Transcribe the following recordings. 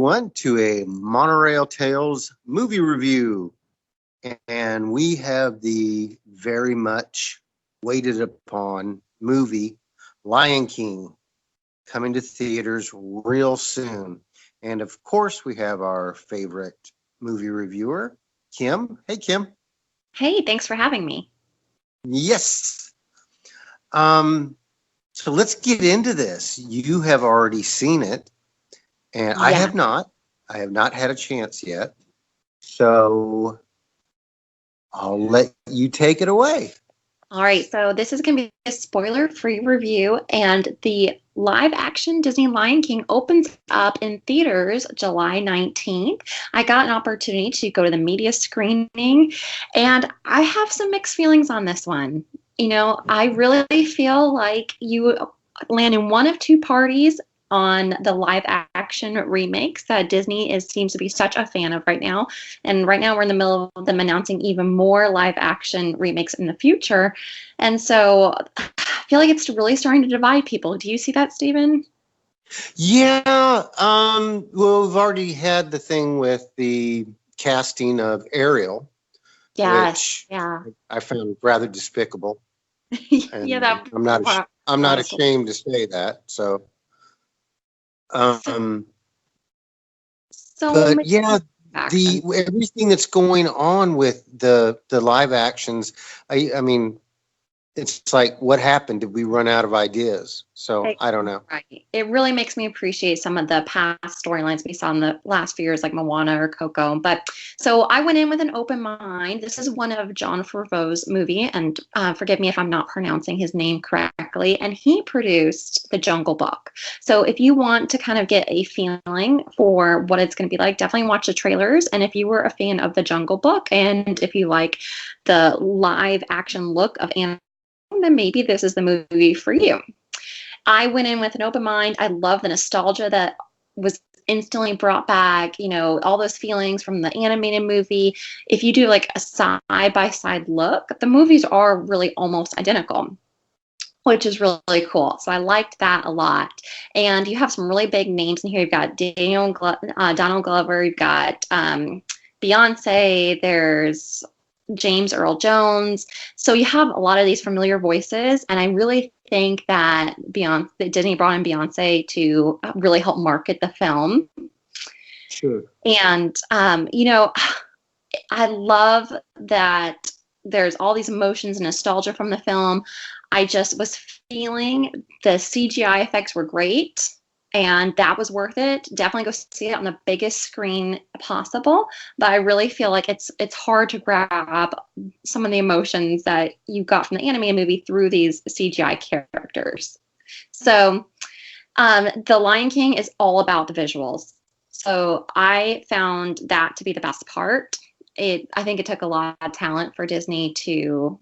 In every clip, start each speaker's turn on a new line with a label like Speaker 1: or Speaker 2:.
Speaker 1: everyone, to a Monorail Tales movie review. And we have the very much waited upon movie Lion King coming to theaters real soon. And of course, we have our favorite movie reviewer, Kim. Hey, Kim.
Speaker 2: Hey, thanks for having me.
Speaker 1: Yes. So let's get into this. You have already seen it, and I
Speaker 2: Yeah.
Speaker 1: have not. I have not had a chance yet. So I'll let you take it away.
Speaker 2: All right. So this is going to be a spoiler-free review, and the live-action Disney Lion King opens up in theaters July 19th. I got an opportunity to go to the media screening, and I have some mixed feelings on this one. I really feel like you land in one of two parties on the live action remakes that Disney seems to be such a fan of right now. And right now we're in the middle of them announcing even more live action remakes in the future. And so I feel like it's really starting to divide people. Do you see that, Stephen?
Speaker 1: Yeah. Well, we've already had the thing with the casting of Ariel,
Speaker 2: Yes.
Speaker 1: which
Speaker 2: Yeah.
Speaker 1: I found rather despicable.
Speaker 2: Yeah,
Speaker 1: And
Speaker 2: that
Speaker 1: I'm not
Speaker 2: honestly.
Speaker 1: ashamed to say that. So,
Speaker 2: So,
Speaker 1: um,
Speaker 2: so
Speaker 1: but
Speaker 2: many
Speaker 1: yeah, the
Speaker 2: actions.
Speaker 1: everything that's going on with the live actions, I mean, it's like, what happened? Did we run out of ideas? So I don't know.
Speaker 2: Right. It really makes me appreciate some of the past storylines we saw in the last few years, like Moana or Coco. But so I went in with an open mind. This is one of John Favreau's movie, and forgive me if I'm not pronouncing his name correctly. And he produced The Jungle Book. So if you want to kind of get a feeling for what it's going to be like, definitely watch the trailers. And if you were a fan of The Jungle Book, and if you like the live action look of animals, then maybe this is the movie for you. I went in with an open mind. I love the nostalgia that was instantly brought back, all those feelings from the animated movie. If you do like a side by side look, the movies are really almost identical, which is really, really cool. So I liked that a lot. And you have some really big names in here. You've got Donald Glover, you've got Beyonce, there's James Earl Jones. So you have a lot of these familiar voices, and I really think that Disney brought in Beyonce to really help market the film.
Speaker 1: Sure.
Speaker 2: And I love that there's all these emotions and nostalgia from the film. I just was feeling the CGI effects were great, and that was worth it. Definitely go see it on the biggest screen possible. But I really feel like it's hard to grab some of the emotions that you got from the animated movie through these CGI characters. So The Lion King is all about the visuals. So I found that to be the best part. I think it took a lot of talent for Disney to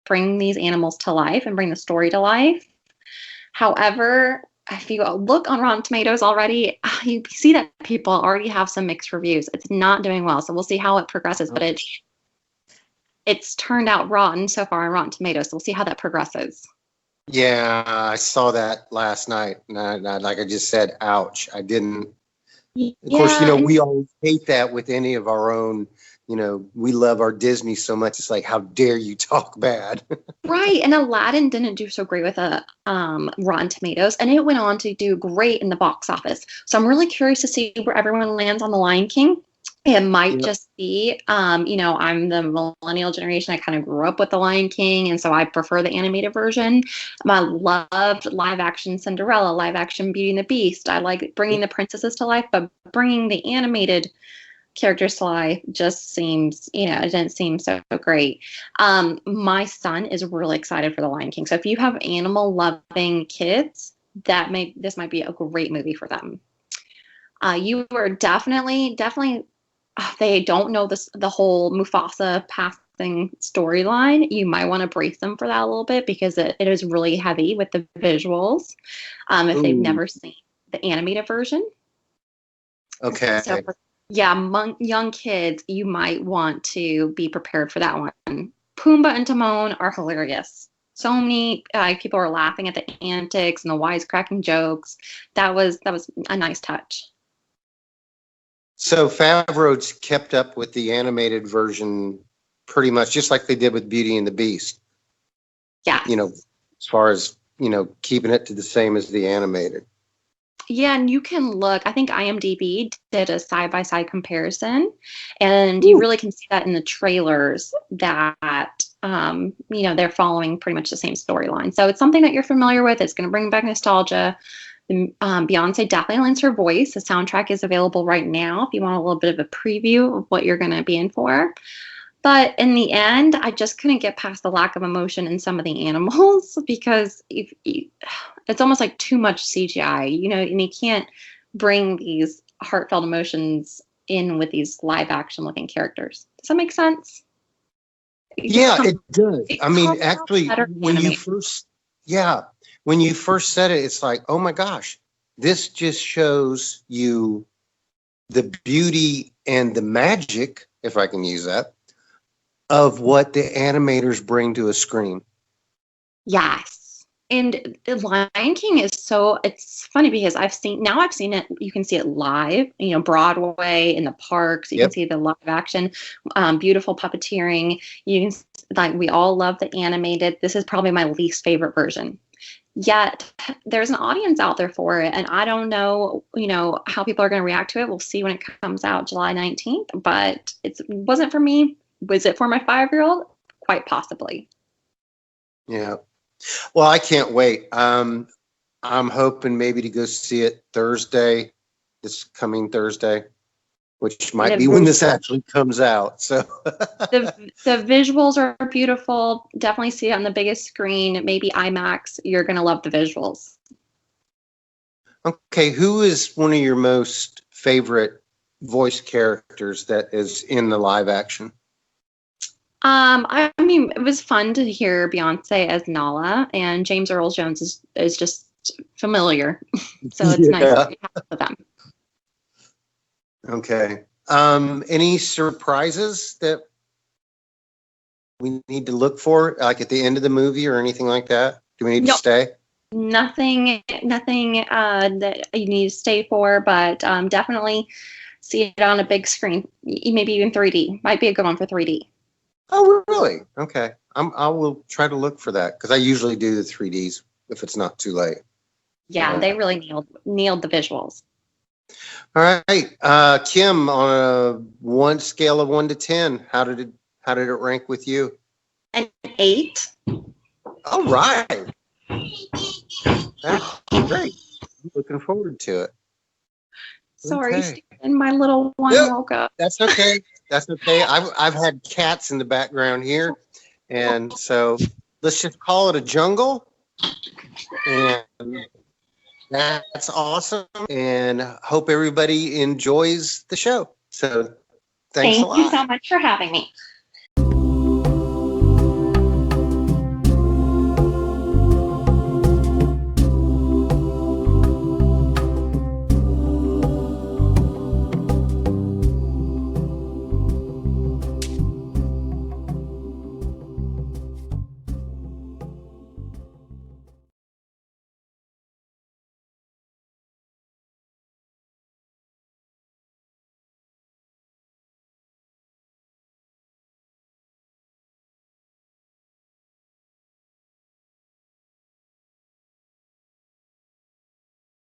Speaker 2: bring these animals to life and bring the story to life. However, if you look on Rotten Tomatoes already, you see that people already have some mixed reviews. It's not doing well, so we'll see how it progresses. But it's turned out rotten so far on Rotten Tomatoes, so we'll see how that progresses.
Speaker 1: Yeah, I saw that last night, and like I just said, ouch. I didn't. Of course,
Speaker 2: Yeah, and
Speaker 1: we always hate that with any of our own. We love our Disney so much. It's like, how dare you talk bad?
Speaker 2: right, and Aladdin didn't do so great with Rotten Tomatoes, and it went on to do great in the box office. So I'm really curious to see where everyone lands on The Lion King. It might
Speaker 1: Yeah.
Speaker 2: just be, I'm the millennial generation. I kind of grew up with The Lion King, and so I prefer the animated version. I loved live action Cinderella, live action Beauty and the Beast. I like bringing the princesses to life, but bringing the animated characters to life just seems, it didn't seem so great. My son is really excited for The Lion King. So if you have animal loving kids, this might be a great movie for them. You are definitely they don't know the whole Mufasa passing storyline. You might want to brace them for that a little bit because it is really heavy with the visuals. If they've
Speaker 1: Ooh,
Speaker 2: never seen the animated version. So
Speaker 1: okay.
Speaker 2: yeah, young kids, you might want to be prepared for that one. Pumbaa and Timon are hilarious. So many people are laughing at the antics and the wisecracking jokes. That was a nice touch.
Speaker 1: So Favreau's kept up with the animated version pretty much, just like they did with Beauty and the Beast.
Speaker 2: Yeah.
Speaker 1: As far as, keeping it to the same as the animated.
Speaker 2: Yeah, and you can look. I think IMDb did a side-by-side comparison, and you really can see that in the trailers that they're following pretty much the same storyline. So it's something that you're familiar with. It's going to bring back nostalgia. Beyonce definitely lends her voice. The soundtrack is available right now if you want a little bit of a preview of what you're going to be in for. But in the end, I just couldn't get past the lack of emotion in some of the animals because it's almost like too much CGI, and you can't bring these heartfelt emotions in with these live action looking characters. Does that make sense?
Speaker 1: Yeah, it does. I mean, actually, when you first said it, it's like, oh my gosh, this just shows you the beauty and the magic, if I can use that, of what the animators bring to a screen.
Speaker 2: Yes. And the Lion King is it's funny because I've seen it, you can see it live, Broadway, in the parks, you can see the live action, beautiful puppeteering. We all love the animated. This is probably my least favorite version. Yet there's an audience out there for it, and I don't know, how people are going to react to it. We'll see when it comes out July 19th, but it wasn't for me. Was it for my 5-year-old? Quite possibly.
Speaker 1: Yeah. Well, I can't wait. I'm hoping maybe to go see it this coming Thursday, which might be when this actually comes out. So
Speaker 2: the visuals are beautiful. Definitely see it on the biggest screen, maybe IMAX. You're going to love the visuals.
Speaker 1: Okay, who is one of your most favorite voice characters that is in the live action?
Speaker 2: I mean, it was fun to hear Beyonce as Nala, and James Earl Jones is just familiar, so it's nice to have with them.
Speaker 1: Okay. Any surprises that we need to look for, like at the end of the movie or anything like that? Do we need to stay?
Speaker 2: Nothing that you need to stay for, but definitely see it on a big screen, maybe even 3D. Might be a good one for 3D.
Speaker 1: Oh, really? Okay. I will try to look for that because I usually do the 3Ds if it's not too late.
Speaker 2: Yeah, they really nailed the visuals.
Speaker 1: All right, Kim, on a scale of 1 to 10, how did it rank with you?
Speaker 2: An 8.
Speaker 1: All right. That's great. I'm looking forward to it.
Speaker 2: Sorry, and my little one woke up.
Speaker 1: That's okay. That's okay. I've had cats in the background here, and so let's just call it a jungle. And that's awesome. And hope everybody enjoys the show. So thanks a lot.
Speaker 2: Thank you so much for having me.